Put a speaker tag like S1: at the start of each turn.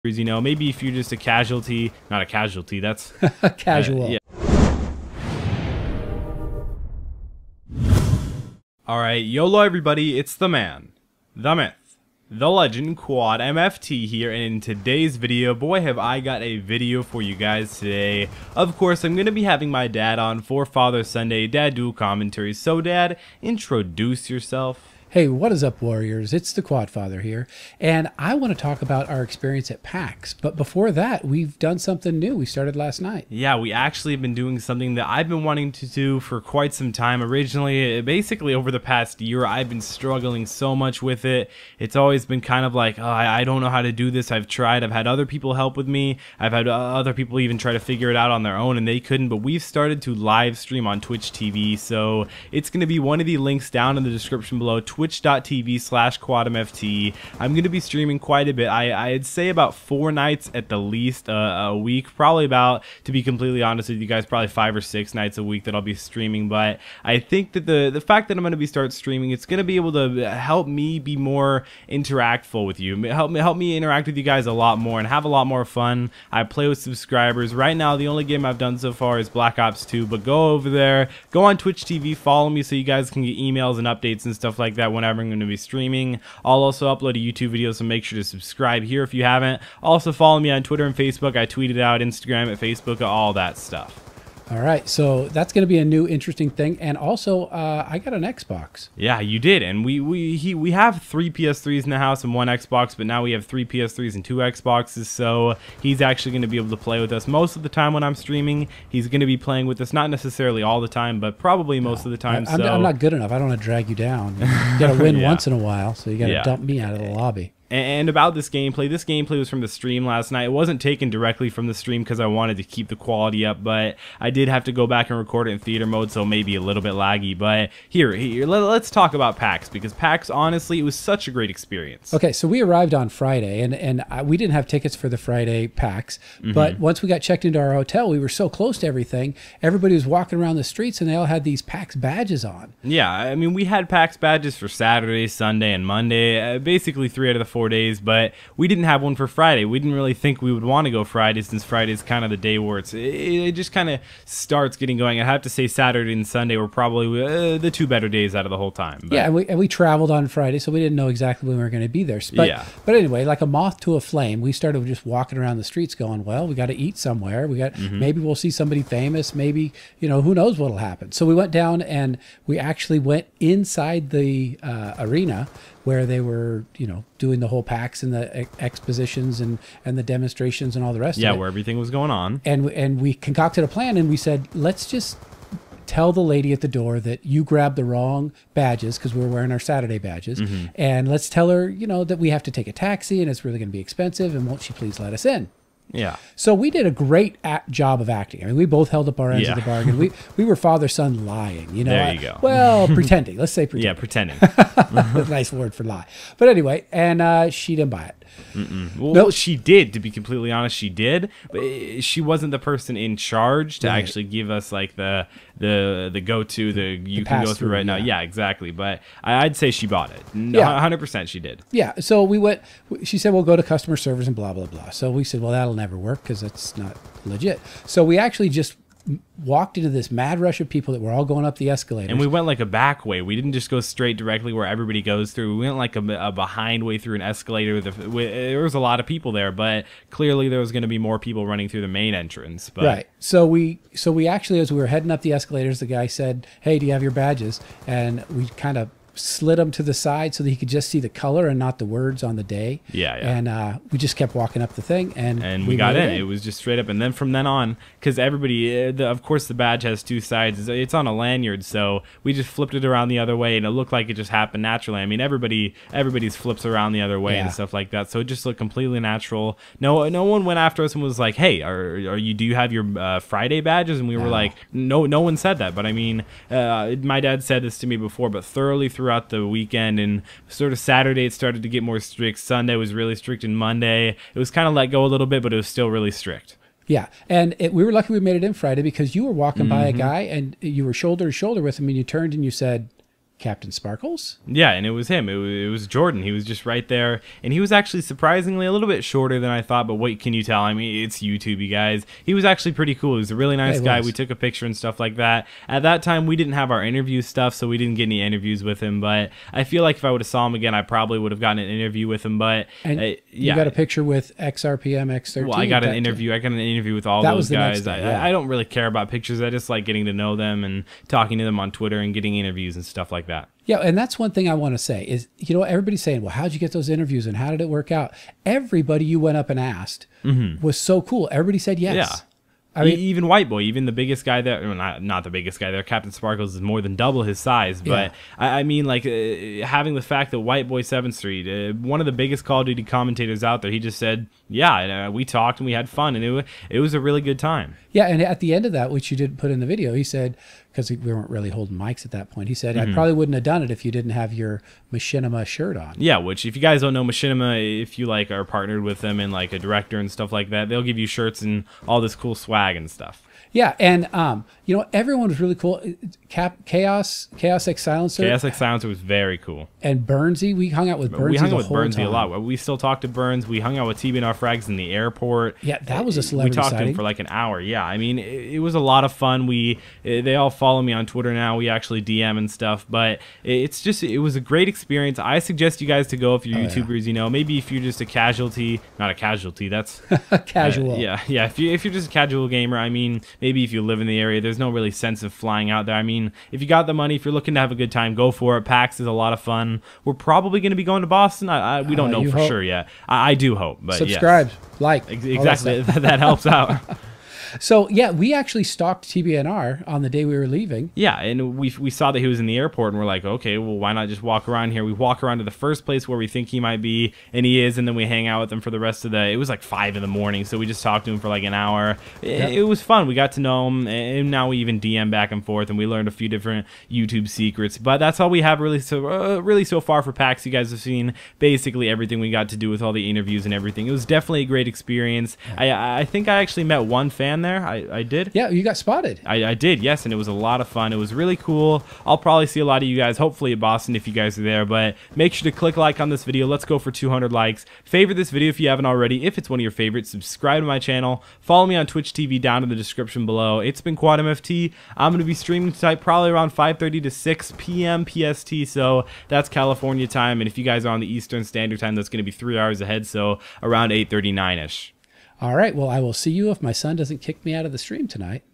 S1: You know, maybe if you're just a casualty, not a casualty, that's
S2: casual.
S1: Yeah. All right, YOLO everybody, it's the man, the myth, the legend, Quad MFT here, and in today's video, boy have I got a video for you guys today. Of course, I'm going to be having my dad on for Father's Sunday Dad Dual Commentary. So Dad, introduce yourself.
S2: Hey, what is up, Warriors? It's the Quad Father here, and I want to talk about our experience at PAX. But before that, we've done something new. We started last night.
S1: Yeah, we actually have been doing something that I've been wanting to do for quite some time. Originally, basically over the past year, I've been struggling so much with it. It's always been kind of like, oh, I don't know how to do this. I've tried. I've had other people help with me. I've had other people even try to figure it out on their own, and they couldn't. But we've started to live stream on Twitch TV, so it's going to be one of the links down in the description below, twitch.tv/quadmft. I'm going to be streaming quite a bit. I'd say about 4 nights at the least a week. Probably about, to be completely honest with you guys, probably 5 or 6 nights a week that I'll be streaming. But I think that the fact that I'm going to be streaming, it's going to be able to help me be more interactful with you. Help me interact with you guys a lot more and have a lot more fun. I play with subscribers. Right now, the only game I've done so far is Black Ops 2. But go over there, go on Twitch TV, follow me so you guys can get emails and updates and stuff like that whenever I'm going to be streaming. I'll also upload a YouTube video, so make sure to subscribe here if you haven't. Also follow me on Twitter and Facebook. I tweet it out, Instagram, at Facebook, all that stuff.
S2: All right, so that's going to be a new interesting thing, and also I got an Xbox.
S1: Yeah, you did, and we have 3 PS3s in the house and 1 Xbox, but now we have 3 PS3s and 2 Xboxes. So he's actually going to be able to play with us most of the time when I'm streaming. He's going to be playing with us, not necessarily all the time, but probably most of the time.
S2: I'm not good enough. I don't want to drag you down. You got to win once in a while, so you got to dump me out of the lobby.
S1: And about this gameplay was from the stream last night. It wasn't taken directly from the stream because I wanted to keep the quality up, but I did have to go back and record it in theater mode, so maybe a little bit laggy. But here let's talk about PAX, because PAX, honestly, it was such a great experience.
S2: Okay, so we arrived on Friday, and we didn't have tickets for the Friday PAX, but once we got checked into our hotel, we were so close to everything. Everybody was walking around the streets, and they all had these PAX badges on.
S1: Yeah, I mean, we had PAX badges for Saturday, Sunday, and Monday, basically 3 out of the 4 days, but we didn't have one for Friday. We didn't really think we would want to go Friday, since Friday is kind of the day where it just kind of starts getting going. I have to say Saturday and Sunday were probably the 2 better days out of the whole time. But
S2: yeah, and we traveled on Friday, so we didn't know exactly when we were going to be there. But anyway, like a moth to a flame, we started just walking around the streets going, well, we got to eat somewhere. We got maybe we'll see somebody famous. Maybe, you know, who knows what'll happen. So we went down, and we actually went inside the arena where they were, you know, doing the whole PAX and the expositions and the demonstrations and all the rest of it.
S1: Yeah, where everything was going on.
S2: And we concocted a plan, and we said, let's just tell the lady at the door that you grabbed the wrong badges, because we were wearing our Saturday badges, and let's tell her, you know, that we have to take a taxi and it's really going to be expensive, and won't she please let us in?
S1: Yeah.
S2: So we did a great job of acting. I mean, we both held up our ends of the bargain. We were father-son lying, you know.
S1: There you go.
S2: Well, pretending. Let's say pretending.
S1: Yeah, pretending.
S2: Nice word for lie. But anyway, and she didn't buy it.
S1: Well, she did, to be completely honest, she did, but she wasn't the person in charge to actually give us like the go-to, you can go through right now. Yeah, exactly. But I'd say she bought it. 100% she did.
S2: Yeah. So we went, she said, we'll go to customer service and blah, blah, blah. So we said, well, that'll never work because that's not legit. So we actually just walked into this mad rush of people that were all going up the escalators.
S1: And we went like a back way. We didn't just go straight directly where everybody goes through. We went like a behind way through an escalator. There was a lot of people there, but clearly there was going to be more people running through the main entrance. But.
S2: Right. So we actually, as we were heading up the escalators, the guy said, hey, do you have your badges? And we kind of slid them to the side so that he could just see the color and not the words on the day.
S1: Yeah.
S2: And we just kept walking up the thing, and
S1: we got in. It was just straight up, and then from then on, because everybody, of course, the badge has 2 sides. It's on a lanyard, so we just flipped it around the other way, and it looked like it just happened naturally. I mean, everybody's flips around the other way and stuff like that, so it just looked completely natural. No one went after us and was like, "Hey, do you have your Friday badges?" And we were like, "No one said that." But I mean, my dad said this to me before, but thoroughly throughout the weekend, and sort of Saturday it started to get more strict. Sunday was really strict, and Monday it was kind of let go a little bit, but it was still really strict.
S2: Yeah, and we were lucky we made it in Friday, because you were walking by a guy and you were shoulder to shoulder with him, and you turned and you said, Captain Sparkles?
S1: Yeah, and it was him. It was Jordan. He was just right there. And he was actually surprisingly a little bit shorter than I thought, but what can you tell? I mean, it's YouTube, you guys. He was actually pretty cool. He was a really nice guy. We took a picture and stuff like that. At that time, we didn't have our interview stuff, so we didn't get any interviews with him. But I feel like if I would have saw him again, I probably would have gotten an interview with him. But
S2: yeah. You got a picture with XRPM, X13?
S1: Well, I got an interview. I got an interview with all those guys. I don't really care about pictures. I just like getting to know them and talking to them on Twitter and getting interviews and stuff like that.
S2: Yeah, and that's one thing I want to say is, you know, everybody's saying, well, how'd you get those interviews and how did it work out? Everybody you went up and asked was so cool. Everybody said yes.
S1: Yeah. I mean, even White Boy, even the biggest guy there, well, not the biggest guy there, Captain Sparkles is more than double his size. But I mean, like, having the fact that White Boy 7th Street, one of the biggest Call of Duty commentators out there, he just said, yeah, we talked and we had fun, and it was a really good time.
S2: Yeah, and at the end of that, which you didn't put in the video, he said, because we weren't really holding mics at that point, he said, I probably wouldn't have done it if you didn't have your Machinima shirt on.
S1: Yeah, which if you guys don't know Machinima, if you like are partnered with them and like a director and stuff like that, they'll give you shirts and all this cool swag and stuff.
S2: Yeah, and you know, everyone was really cool. Chaos X Silencer.
S1: Chaos X Silencer was very cool.
S2: And Burnsy, we hung out with Burnsy.
S1: We hung out with Burnsy a lot. We still talk to Burns. We hung out with TBNR Frags in the airport.
S2: Yeah, that was a celebrity
S1: We talked
S2: sighting.
S1: to him for like an hour. Yeah, I mean, it was a lot of fun. They all follow me on Twitter now. We actually DM and stuff, but it was a great experience. I suggest you guys to go if you're YouTubers. You know, maybe if you're just a casualty, not a casualty. That's
S2: casual.
S1: Yeah. If you're just a casual gamer, I mean, maybe if you live in the area, there's no really sense of flying out there. I mean, if you got the money, if you're looking to have a good time, go for it. PAX is a lot of fun. We're probably going to be going to Boston. We don't know for sure yet. I do hope, but
S2: subscribe,
S1: yes.
S2: like,
S1: exactly. That helps out.
S2: So, yeah, we actually stalked TBNR on the day we were leaving.
S1: Yeah, and we saw that he was in the airport, and we're like, okay, well, why not just walk around here? We walk around to the first place where we think he might be, and he is, and then we hang out with him for the rest of it was like 5 in the morning, so we just talked to him for like an hour. It was fun. We got to know him, and now we even DM back and forth, and we learned a few different YouTube secrets. But that's all we have really so far for PAX. You guys have seen basically everything we got to do with all the interviews and everything. It was definitely a great experience. I think I actually met one fan there. I did.
S2: Yeah, you got spotted.
S1: I did, yes, and it was a lot of fun. It was really cool. I'll probably see a lot of you guys, hopefully at Boston if you guys are there, but make sure to click like on this video. Let's go for 200 likes. Favorite this video if you haven't already. If it's one of your favorites, subscribe to my channel. Follow me on Twitch TV down in the description below. It's been Quad MFT. I'm going to be streaming tonight probably around 5:30 to 6 p.m. PST, so that's California time, and if you guys are on the Eastern Standard Time, that's going to be 3 hours ahead, so around 8:39ish.
S2: All right. Well, I will see you if my son doesn't kick me out of the stream tonight.